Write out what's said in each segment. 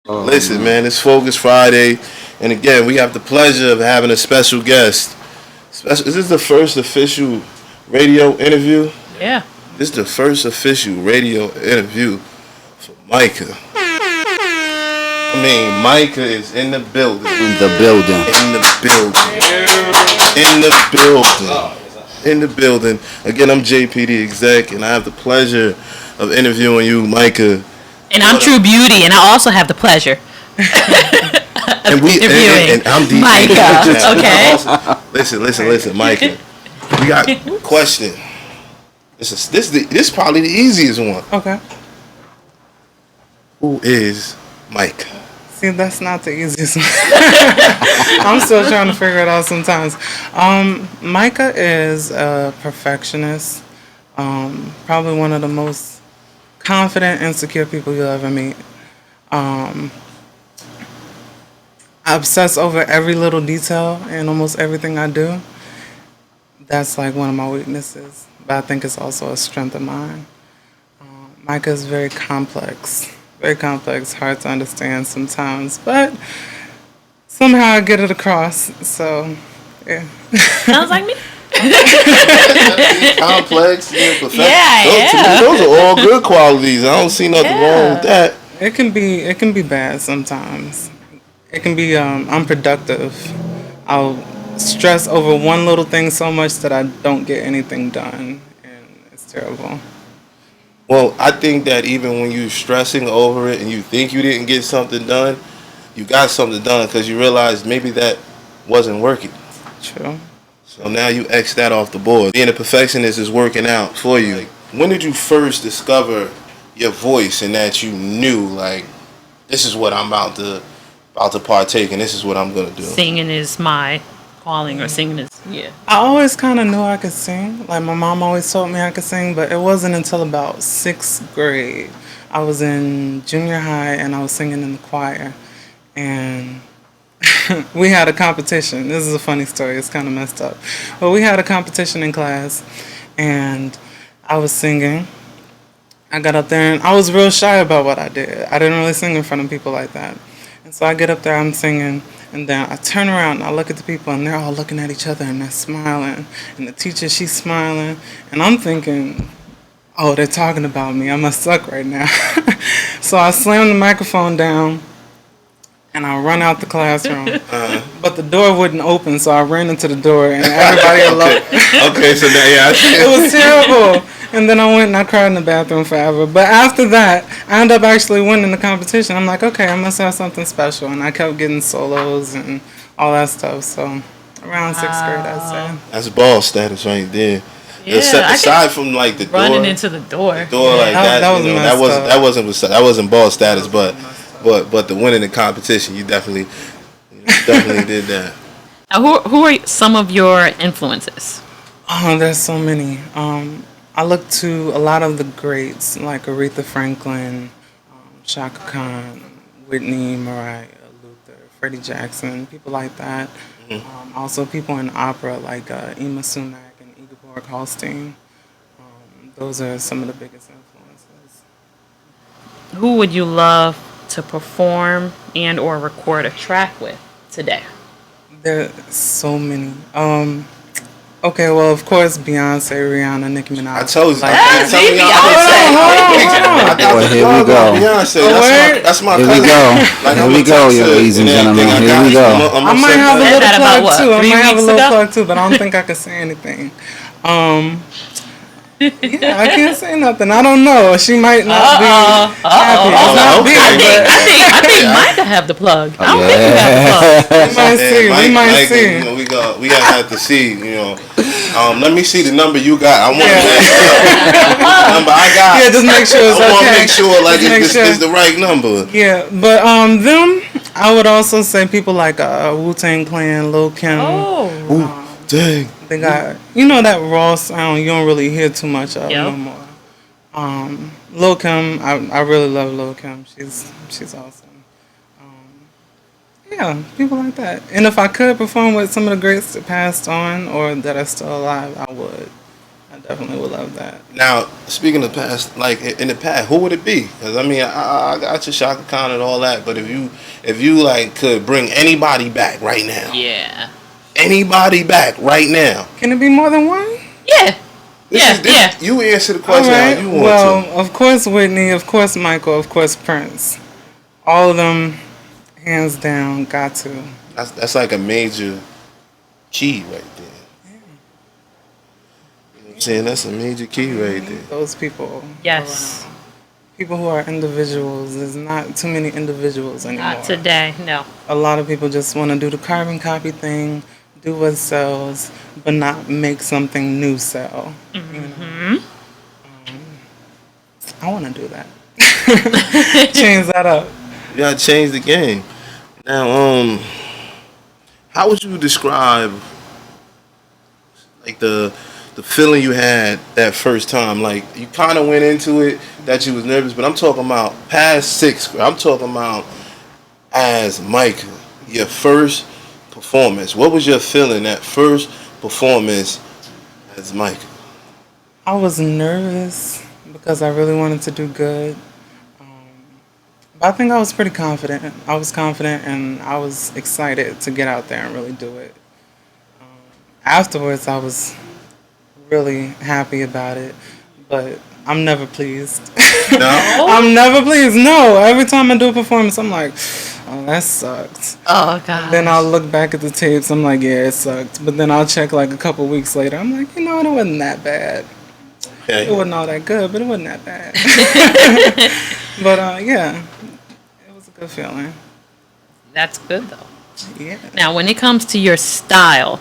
Listen, man, it's Focus Friday, and again, we have the pleasure of having a special guest. Is this the first official radio interview? Yeah. This is the first official radio interview for Micah. I mean, Micah is in the building. In the building. In the building. In the building. In the building. Again, I'm JP the exec, and I have the pleasure of interviewing you, Micah. And I'm True Beauty, and I also have the pleasure. And I'm DJ. Micah, okay. Listen, Micah. We got a question. This is probably the easiest one. Okay. Who is Micah? See, that's not the easiest one. I'm still trying to figure it out sometimes. Micah is a perfectionist. Probably one of the most confident, insecure people you'll ever meet. I obsess over every little detail in almost everything I do. That's like one of my weaknesses, but I think it's also a strength of mine. Micah is very complex, hard to understand sometimes, but somehow I get it across, so yeah. Sounds like me. Complex, perfect. Yeah. Those are all good qualities. I don't see nothing wrong with that. It can be bad sometimes. It can be unproductive. I'll stress over one little thing so much that I don't get anything done, and it's terrible. Well, I think that even when you're stressing over it and you think you didn't get something done, you got something done because you realized maybe that wasn't working. True. So now you X that off the board. Being a perfectionist is working out for you. When did you first discover your voice and that you knew, like, this is what I'm about to partake in, this is what I'm going to do? Singing is my calling, or singing is, yeah. I always kind of knew I could sing. Like, my mom always told me I could sing, but it wasn't until about 6th grade. I was in junior high, and I was singing in the choir. And we had a competition. This is a funny story. It's kind of messed up. But we had a competition in class, and I was singing. I got up there, and I was real shy about what I did. I didn't really sing in front of people like that. And so I get up there, I'm singing, and then I turn around, and I look at the people, and they're all looking at each other, and they're smiling. And the teacher, she's smiling. And I'm thinking, oh, they're talking about me. I must suck right now. So I slam the microphone down, and I run out the classroom. But the door wouldn't open, so I ran into the door, and everybody looked. Okay, so now, yeah. It was terrible. And then I went and I cried in the bathroom forever. But after that, I ended up actually winning the competition. I'm like, okay, I must have something special. And I kept getting solos and all that stuff. So around 6th grade, I'd say. That's ball status right there. Yeah, aside from like the running door, into the door. like that, that wasn't ball status, but the winning the competition, you definitely did that. Who are some of your influences? Oh, there's so many. I look to a lot of the greats like Aretha Franklin, Shaka Khan, Whitney, Mariah, Luther, Freddie Jackson, people like that. Mm-hmm. Also people in opera like Emma Sumac and Ingeborg Holstein. Those are some of the biggest influences. Who would you love to perform and or record a track with today? There's so many. Okay, well, of course, Beyonce, Rihanna, Nicki Minaj. I told you. Well, here we go. Beyonce, that's my cousin. Here we go, ladies and gentlemen. Here we go. I might have a little plug too. But I don't think I can say anything. Yeah, I can't say nothing. I don't know. She might not be happy. I think Micah have the plug. I don't think you have the plug. We might see. You know, we gotta have to see. You know, let me see the number you got. I want the number I got. Yeah, just make sure it's okay. I want to make sure like it's the right number. Yeah, but them, I would also say people like Wu-Tang Clan, Lil Kim. Dang. They got, that raw sound you don't really hear too much of no more. Lil Kim, I really love Lil Kim. She's awesome. Yeah, people like that. And if I could perform with some of the greats that passed on or that are still alive, I would. I definitely would love that. Now, speaking of past, like in the past, who would it be? Because I mean, I got your Shaka Khan and all that, but if you like could bring anybody back right now, Yeah. anybody back right now, Can it be more than one? Yeah. Yeah. You answer the All question right. how you want Well, to. of course Whitney, of course Michael, of course Prince. All of them, hands down, got to. That's like a major key right there. I'm saying that's a major key right there. Those people. Yes. around. People who are individuals. There's not too many individuals anymore. Not today. No. A lot of people just want to do the carbon copy thing, do what sells, but not make something new sell. I want to do that. Change that up. You gotta change the game. Now, how would you describe like the feeling you had that first time? Like you kind of went into it that you was nervous, but I'm talking about past sixth grade. I'm talking about as Micah, your first performance. What was your feeling that first performance as Micah? I was nervous because I really wanted to do good. But I think I was pretty confident. I was confident and I was excited to get out there and really do it. Afterwards, I was really happy about it, but I'm never pleased. No? I'm never pleased. No, every time I do a performance, I'm like, oh, that sucked. Oh God. Then I'll look back at the tapes. I'm like, yeah, it sucked. But then I'll check like a couple weeks later. I'm like, you know what? It wasn't that bad. It wasn't all that good, but it wasn't that bad. But yeah, it was a good feeling. That's good though. Yeah. Now, when it comes to your style,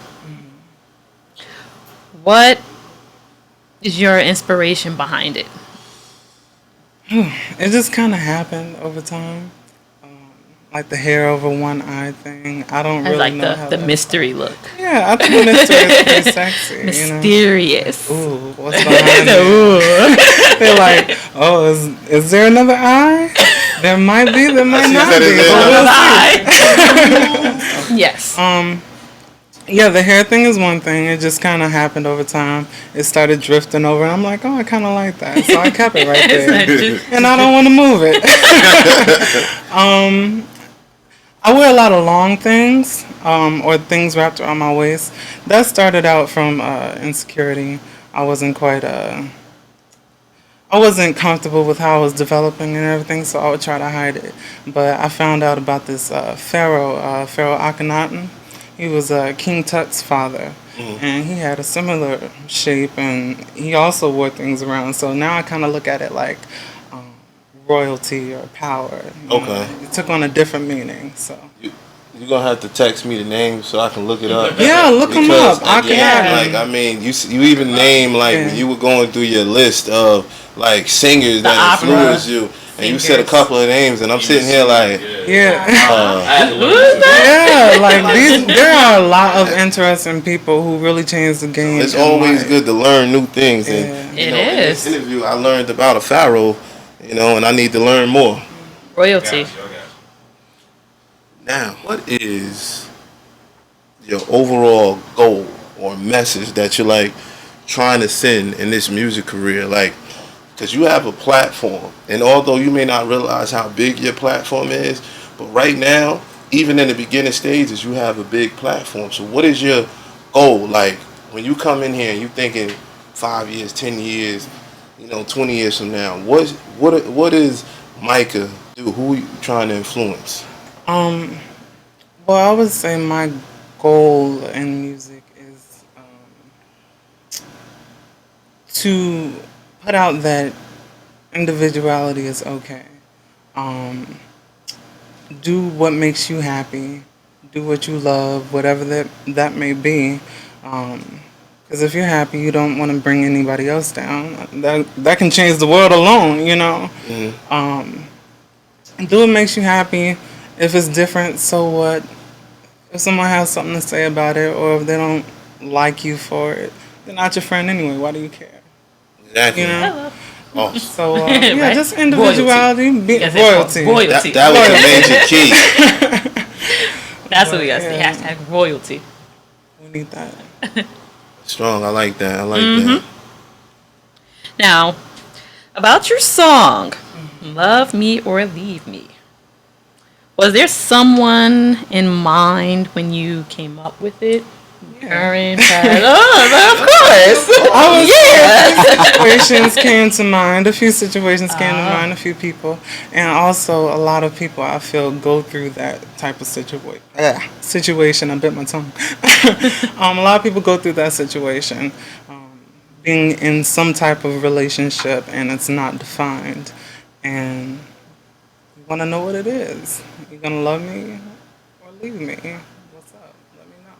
what is your inspiration behind it? It just kind of happened over time. Like the hair over one eye thing. I don't I really like know how the that- mystery look. Yeah, I think the mystery is pretty sexy. You know? Mysterious. Ooh, what's behind it? They're like, oh, is there another eye? There might be, there might see not that be. is But we'll see. Yes. Yeah, the hair thing is one thing. It just kind of happened over time. It started drifting over, and I'm like, oh, I kind of like that. So I kept it right It's not there. just- And I don't want to move it. I wear a lot of long things, or things wrapped around my waist. That started out from insecurity. I wasn't comfortable with how I was developing and everything, so I would try to hide it. But I found out about this Pharaoh Akhenaten. He was King Tut's father, and he had a similar shape, and he also wore things around. So now I kind of look at it like royalty or power. You know? It took on a different meaning. So You're gonna have to text me the name so I can look it up. yeah, look him up. Like I mean, you even name like when you were going through your list of like singers that opera influenced you, and you said a couple of names, and I'm sitting here like, Yeah. Who's that? Yeah, like there are a lot of interesting people who really changed the game. it's in always life. good to learn new things. And Yeah. you It know, in this is. interview, I learned about a pharaoh, and I need to learn more. Royalty. Now, what is your overall goal or message that you're like trying to send in this music career? Like, because you have a platform, and although you may not realize how big your platform is, but right now, even in the beginning stages, you have a big platform. So, what is your goal? Like, when you come in here and you thinking 5 years, 10 years, 20 years from now, what is Micah do? Who are you trying to influence? Well, I would say my goal in music is to put out that individuality is okay. Do what makes you happy. Do what you love, whatever that may be. Because if you're happy, you don't want to bring anybody else down. That can change the world alone, Do what makes you happy. If it's different, so what? If someone has something to say about it, or if they don't like you for it, they're not your friend anyway. Why do you care? Exactly. You know? Oh, So, yeah, Right? just individuality, Yes, it's called royalty. that was a major key. That's what we got to say. Yeah. Hashtag royalty. We need that. Strong. I like that. I like that. Now, about your song, Love Me or Leave Me. Was there someone in mind when you came up with it? Current, past? Oh, of course. Situations came to mind. A few situations came to mind. A few people, and also a lot of people I feel go through that type of situation. I bit my tongue. A lot of people go through that situation, being in some type of relationship and it's not defined, and you want to know what it is. You gonna love me or leave me? What's up? Let me know.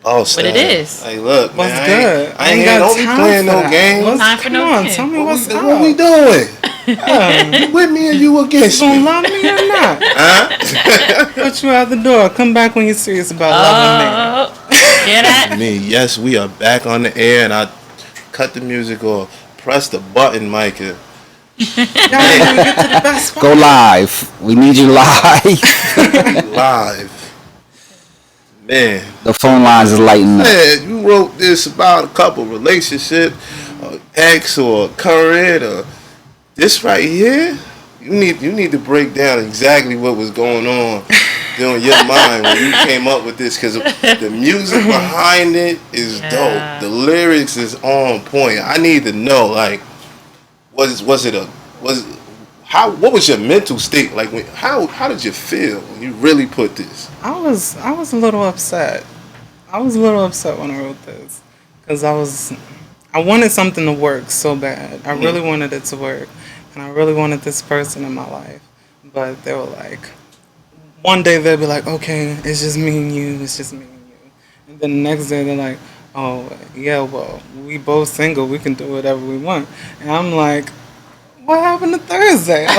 Oh, What it is. Hey, look, What's man. good? I ain't got time playing no games. Time for no Come on, games. tell me what's up. What we doing? You with me or you against You me? gonna love me or not? Huh? Put you out the door. Come back when you're serious about loving Hear that? Me, yes, we are back on the air, and I cut the music off. Press the button, Micah. me. Y'all ain't gonna get to the best part. Go live. We need you live. Live. Man. The phone lines is lighting up. Man, you wrote this about a couple relationship, or ex, or current, or this right here. You need to break down exactly what was going on in your mind when you came up with this, because the music behind it is dope. The lyrics is on point. I need to know, like, what was your mental state like? How did you feel when you really put this? I was a little upset. I was a little upset when I wrote this because I wanted something to work so bad. I really wanted it to work, and I really wanted this person in my life. But they were like, one day they'll be like, okay, it's just me and you. It's just me and you. And then the next day they're like, oh yeah, well, we both single. We can do whatever we want. And I'm like, what happened to Thursday? Like,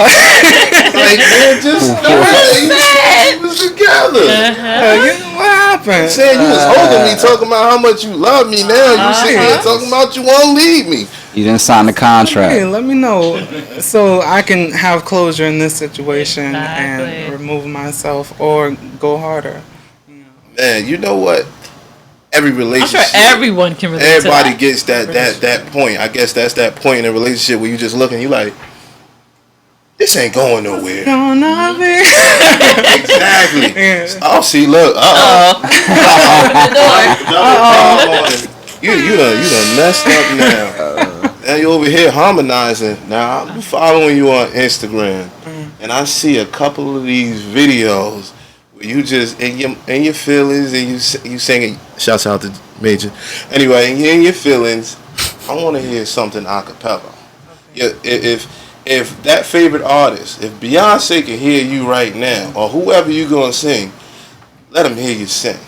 man, just Thursday, we was together. What happened? You saying you was holding me, talking about how much you love me. Now you sitting here talking about you won't leave me. You didn't sign the contract. Hey, let me know so I can have closure in this situation and remove myself or go harder. Man, you know what? Every relationship, I'm sure everyone can relate everybody to that. gets that point. I guess that's that point in a relationship where you just look and you like, this ain't going nowhere. Gonna be. Exactly. Yeah. Oh, see, look. You done messed up now. Now you over here harmonizing. Now I'm following you on Instagram, and I see a couple of these videos where you just in your feelings and you singing. Shouts out to Major. Anyway, in your feelings, I want to hear something a cappella. Yeah, if that favorite artist, if Beyonce can hear you right now, or whoever you gonna sing, let them hear you sing.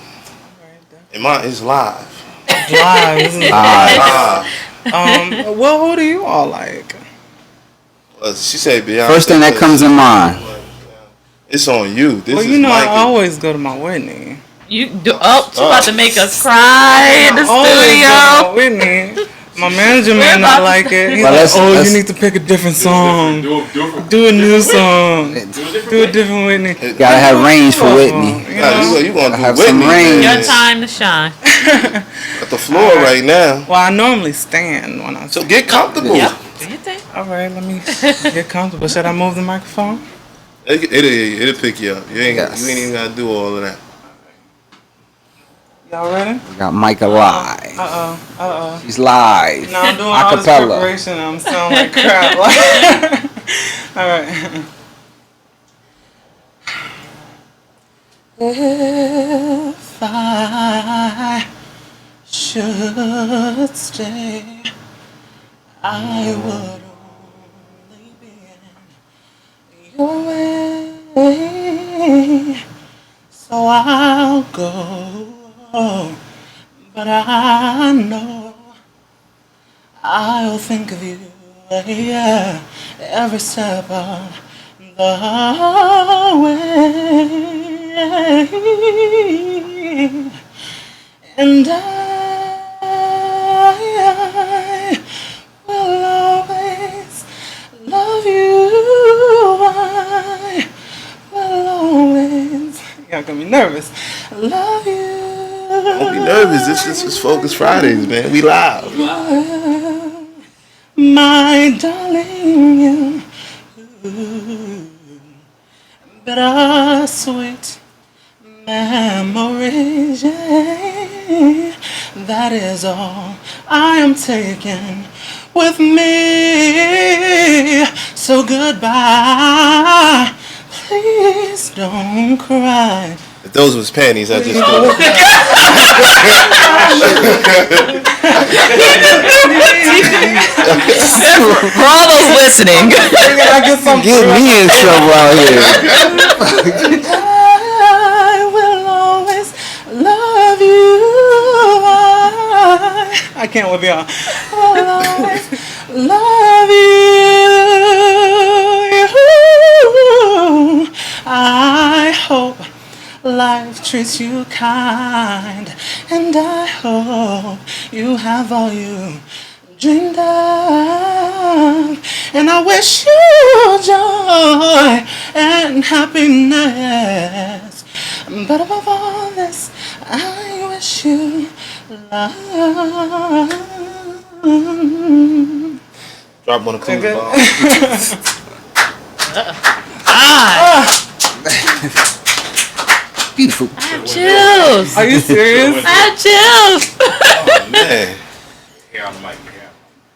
And it's live. Live. This is Live. well, who do you all like? She said Beyonce. First thing that comes in mind. It's on you. This Well, is you know, Micah. I always go to my Whitney. You do, she's about to make us cry in the studio. Whitney. My manager may not like it. He's Well, like, you need to pick a different song. Do a new song. Do a different Whitney. Gotta have range for Whitney. You gonna do have Whitney? some range. Your time to shine. At the floor right now. Well, I normally stand when I So get comfortable. Yep. Do you think? All right, let me get comfortable. Should I move the microphone? It'll pick you up. You ain't Yes. even gotta do all of that. Y'all ready? We got Micah live. Uh-oh. She's live. Now I'm doing all this Acapella. preparation. I'm sounding like crap. All right. If I should stay, I would only be in your way. So I'll go, but I know I'll think of you, yeah, every step of the way. And I will always love you. I will always. Y'all got me nervous. Love you. Don't be nervous. This is Focus Fridays, man. We live. my darling, you. Bittersweet memories, yeah. That is all I am taking with me. So goodbye. Please don't cry. If those was panties, I just thought. For all those listening. Get me in trouble out here. I will always love you. I can't with y'all. I'll always love you. I hope life treats you kind, and I hope you have all you dreamed of, and I wish you joy and happiness. But above all this, I wish you love. Drop one of the ball. Beautiful. I have chills. Are you serious? I have chills. Oh, man. Here on the mic. Yeah.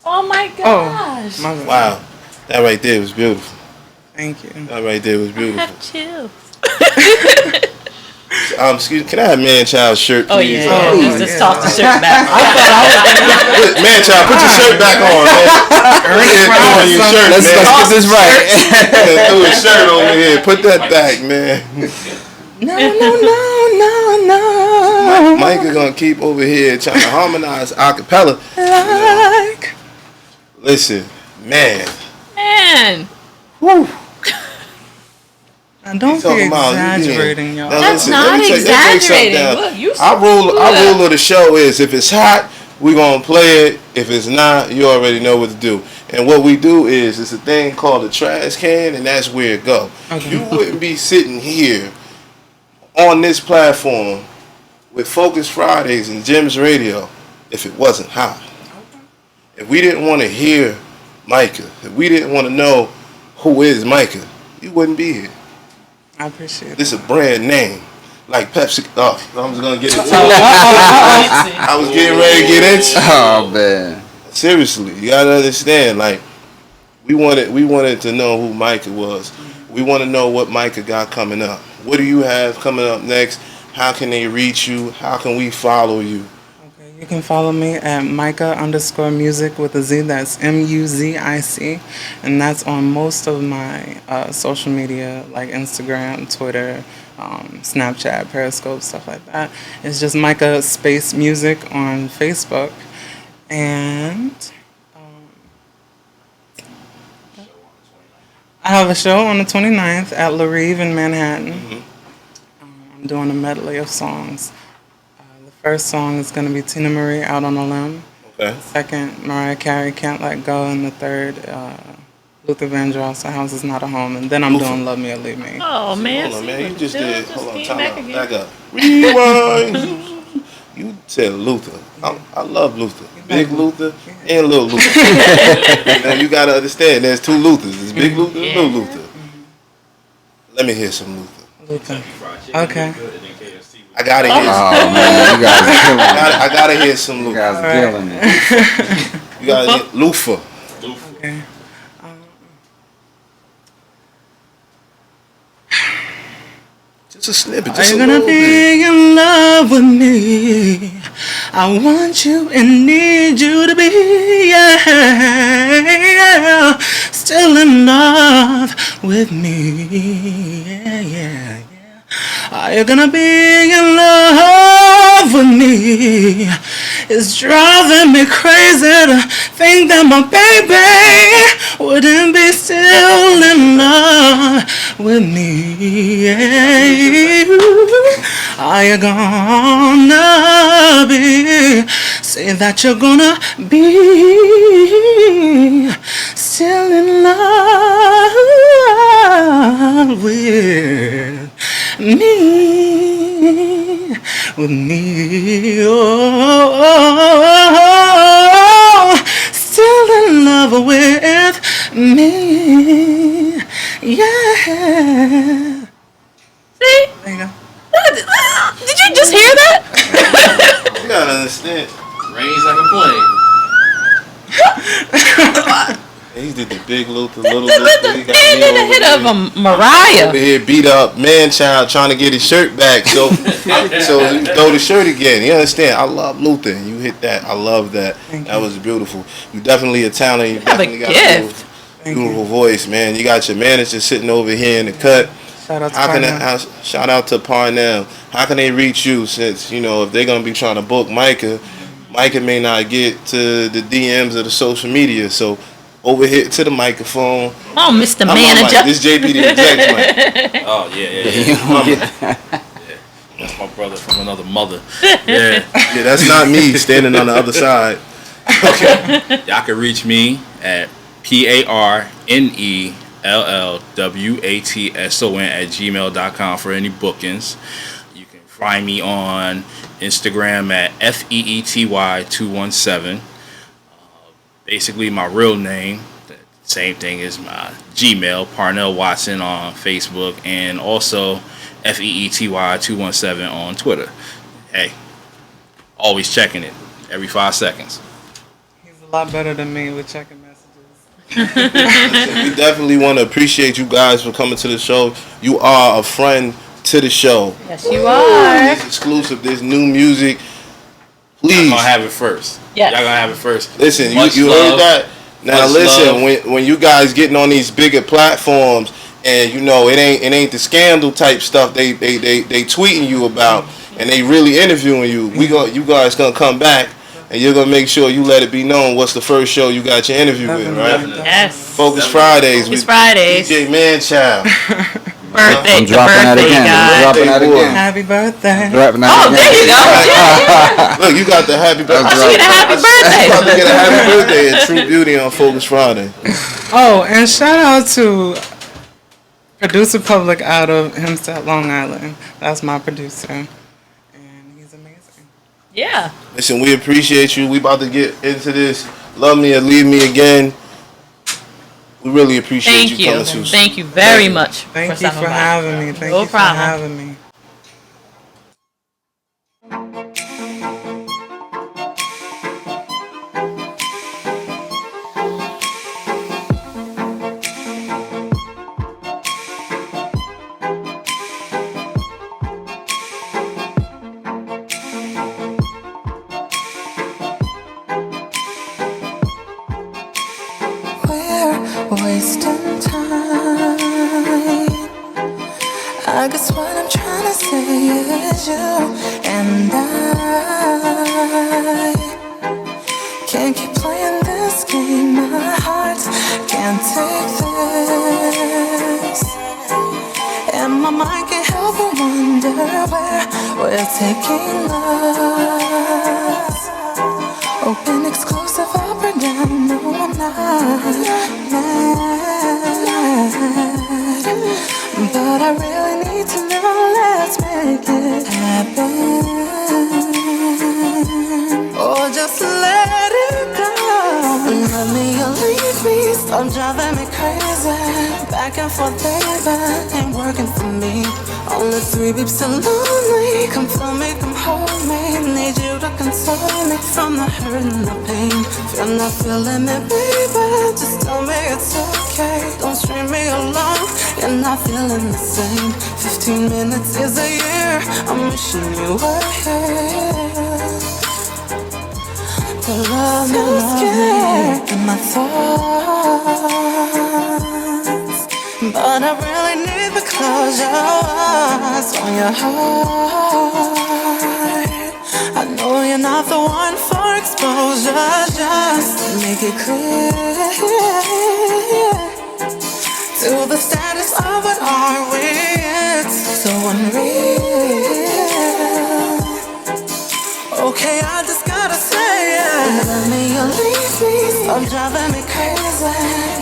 Oh my gosh. My God. Wow. That right there was beautiful. Thank you. That right there was I beautiful. have chills. Excuse me, can I have man-child shirt, please? Oh yeah, yeah. Just toss the shirt back. Man-child, put your shirt back on, man. Throwing your shirt, Let's man. get this right. Yeah, throw his shirt over here. Put that back, man. No. Micah gonna keep over here trying to harmonize a cappella. Like. Listen, man. Man. And don't be exaggerating, y'all. Now, That's listen, not let me take something exaggerating. down. Look, you Our rule of the show is if it's hot, we gonna play it. If it's not, you already know what to do. And what we do is it's a thing called a trash can, and that's where it go. Okay. You wouldn't be sitting here on this platform with Focus Fridays and Jim's Radio if it wasn't hot. If we didn't want to hear Micah, if we didn't want to know who is Micah, you wouldn't be here. I appreciate it. This is a brand name. Like Pepsi. Oh, I'm just going to get into it. I was getting ready to get into it. Oh man. Seriously, you got to understand. Like, we wanted to know who Micah was. We want to know what Micah got coming up. What do you have coming up next? How can they reach you? How can we follow you? Okay, you can follow me at Micah_music with a Z. That's MUZIC, and that's on most of my social media like Instagram, Twitter, Snapchat, Periscope, stuff like that. It's just Micah space music on Facebook, and I have a show on the 29th at La Rive in Manhattan. Mm-hmm. I'm doing a medley of songs. The first song is going to be Tina Marie, Out on a Limb. Okay. Second, Mariah Carey, Can't Let Go. And the third, Luther Vandross, A House Is Not a Home. And then I'm doing Love Me or Leave Me. Oh man. Hold on, man. You just did. Hold on. came Time back out. again. Back up. Rewind. You said Luther. I love Luther. Big Luther and little Luther. Now you gotta understand. There's two Luthers. There's Big Luther and Little Luther. Let me hear some Luther. Luther. Okay. I gotta hear. Oh man, you guys are killing me. I gotta hear some You Luther. guys are killing me. You gotta hear Luther. Okay. Just a snippet. Are Just you a gonna little bit. be in love with me? I want you and need you to be, yeah, still in love with me, yeah. Are you gonna be in love with me? It's driving me crazy to think that my baby wouldn't be still in love with me. Are you gonna be? Say that you're gonna be still in love with me, with me, oh, still in love with Yeah. See? There you go. Did you just hear that? You gotta understand. Rains like a plane. He did the big Luther, little With Luther. the He got man me in the over hit here. of Mariah. Over here beat up man child trying to get his shirt back. So you throw the shirt again. You understand? I love Luther. You hit that. I love that. That was beautiful. You definitely a talent. You have a definitely got gift. a beautiful voice, man. You got your manager sitting over here in the cut. Shout out to How can Parnell. shout out to Parnell? How can they reach you? Since if they're gonna be trying to book Micah may not get to the DMs of the social media. So over here to the microphone. Oh, Mr. I'm on Manager. mic. This JP the exec mic. Oh, yeah. That's my brother from another mother. Yeah. Yeah, that's not me standing on the other side. Okay. Y'all can reach me at ParnellWatson@gmail.com for any bookings. You can find me on Instagram at FEETY217. Basically, my real name. The same thing as my Gmail, Parnell Watson on Facebook, and also FEETY217 on Twitter. Hey, always checking it every 5 seconds. He's a lot better than me with checking messages. We definitely want to appreciate you guys for coming to the show. You are a friend to the show. Yes, you are. It's exclusive. There's new music. Y'all Please gonna have it first. Yes. Y'all gonna have it first. listen. Much You love. heard that? Now Much listen. love. When you guys getting on these bigger platforms, and it ain't the scandal type stuff they tweeting you about, and they really interviewing you. You guys gonna come back, and you're gonna make sure you let it be known what's the first show you got your interview with, right? Yes. Focus Fridays. Focus with Fridays. DJ Manchild. Birthday. I'm dropping that birthday again. guy. I'm dropping that again. Happy birthday. Dropping that Oh, again. there you go. Yeah. Look, you got the happy birthday. She get a happy About to birthday. get a happy birthday at True Beauty on Focus Friday. Oh, and shout out to producer Public out of Hempstead, Long Island. That's my producer. And he's amazing. Yeah. Listen, we appreciate you. We about to get into this. Love me or leave me again. We really appreciate Thank you you. coming to. Thank you very much. Thank you stopping for by. having me. Thank No you for problem. having me. We're wasting time. I guess what I'm trying to say is you and I can't keep playing this game. My heart can't take this, and my mind can't help but wonder where we're taking us. Open, exclusive, up or down. No, I'm not mad, but I really need to know. Let's make it happen, or just let it go. Love me or leave me. Stop driving me crazy. Back and forth, baby, ain't working for me. Only 3 beeps and lonely. Come feel me, come hold me. Need you to console me from the hurt and the pain. If you're not feeling me, baby, just tell me it's okay. Don't string me along, you're not feeling the same. 15 minutes is a year, I'm wishing you were here to love me, love me in my thoughts. But I really need the closures on your heart. I know you're not the one for exposure. Just make it clear to the status of what are we? It's so unreal. Okay, I just gotta say it. Love me or leave me. Stop driving me crazy.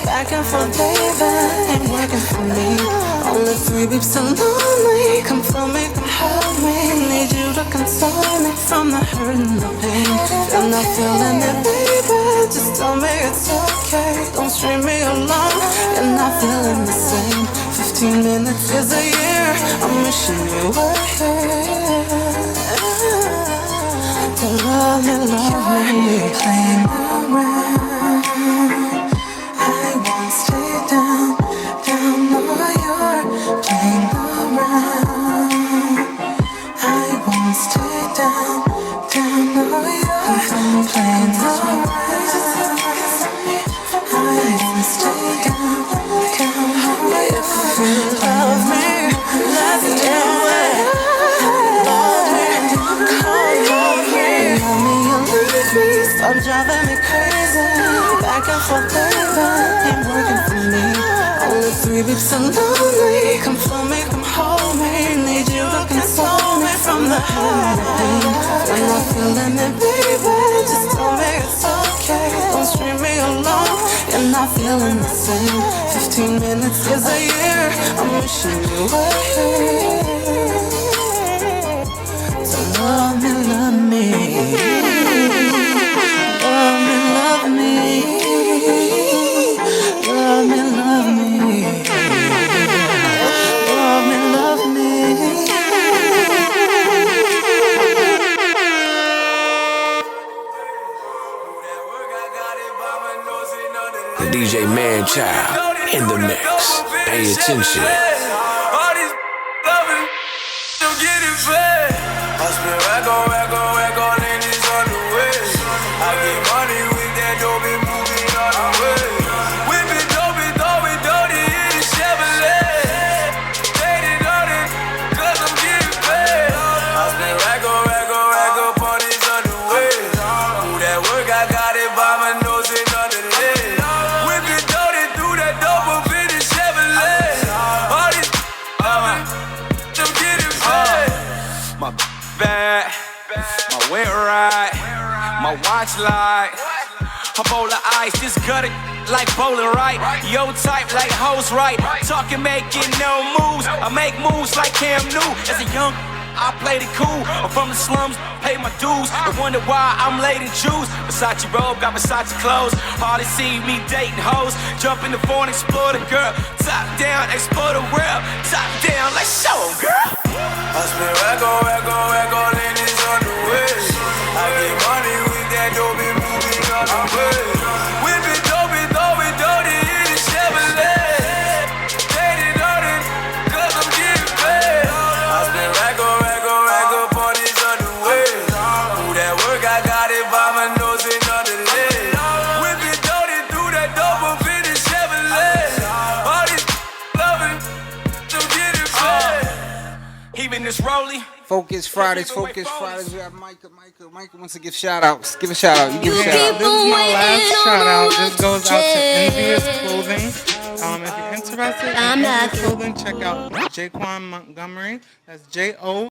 Back and forth, baby, ain't working for me. Only 3 beeps and lonely. Come feel me, come hold me. Need you to console me from the hurt and the pain. If you're not feeling it, baby, just tell me it's okay. Don't string me along, you're not not feeling the same. 15 minutes is a year. I'm wishing you were here. To love me, playing around. I won't stay down, no, you're playing around. I won't stay down, no, you're playing around. I won't stay down, no, if you love me, let's do it. Love me, love me, you leave me, stop driving me crazy. Back and forth, baby, ain't working for me. Only 3 weeks and lonely. Come for me, come hold me. Need you to console me from the pain. When I'm feeling it, baby, just tell me it's okay. Don't string me along, you're not feeling the same. 15 minutes is a year. I'm wishing you were here. So love me, love me. Love me, love me. Love me, love me. Love me, love me. DJ Man-Child in the mix. Pay attention. All these loving, don't get it back. I spend rack on in this underwear. I get money with that dope and moving all the way. Whip it, dope it, in the Chevrolet. Dated on it, cause I'm getting paid. I spend rack on this underwear. Do that work, I got it by my nose and under the leg. Whip it, do that dope up in the Chevrolet. All these loving, don't get it paid. My bad, my wet ride, my watch light, a bowl of ice, just gut it like bowling, right? Yo type like hoes, right? Talking, making no moves, I make moves like Cam New. As a young, I played it cool. I'm from the slums, pay my dues. I wonder why I'm late in Jews. Versace robe, got Versace clothes. Hardly see me dating hoes. Jump in the phone, explore the girl. Top down, explore the world. Top down, let's show 'em, girl. I spend rack on in this underwear. I get money with that dope and moving all the way. Whip it, dope it, in the Chevrolet. Dated on it, cause I'm getting paid. I spend rack on this underwear. Do that work, I got it by my nose and under the leg. Whip it, do that dope up in the Chevrolet. All these loving, don't get it paid. Even this Rolly. Focus Fridays. We have Micah wants to give shout outs. Give a shout out. You give a shout out. This is my last shout out. This goes out to Envious Clothing. If you're interested in Envious Clothing, check out Jaquan Montgomery. That's JO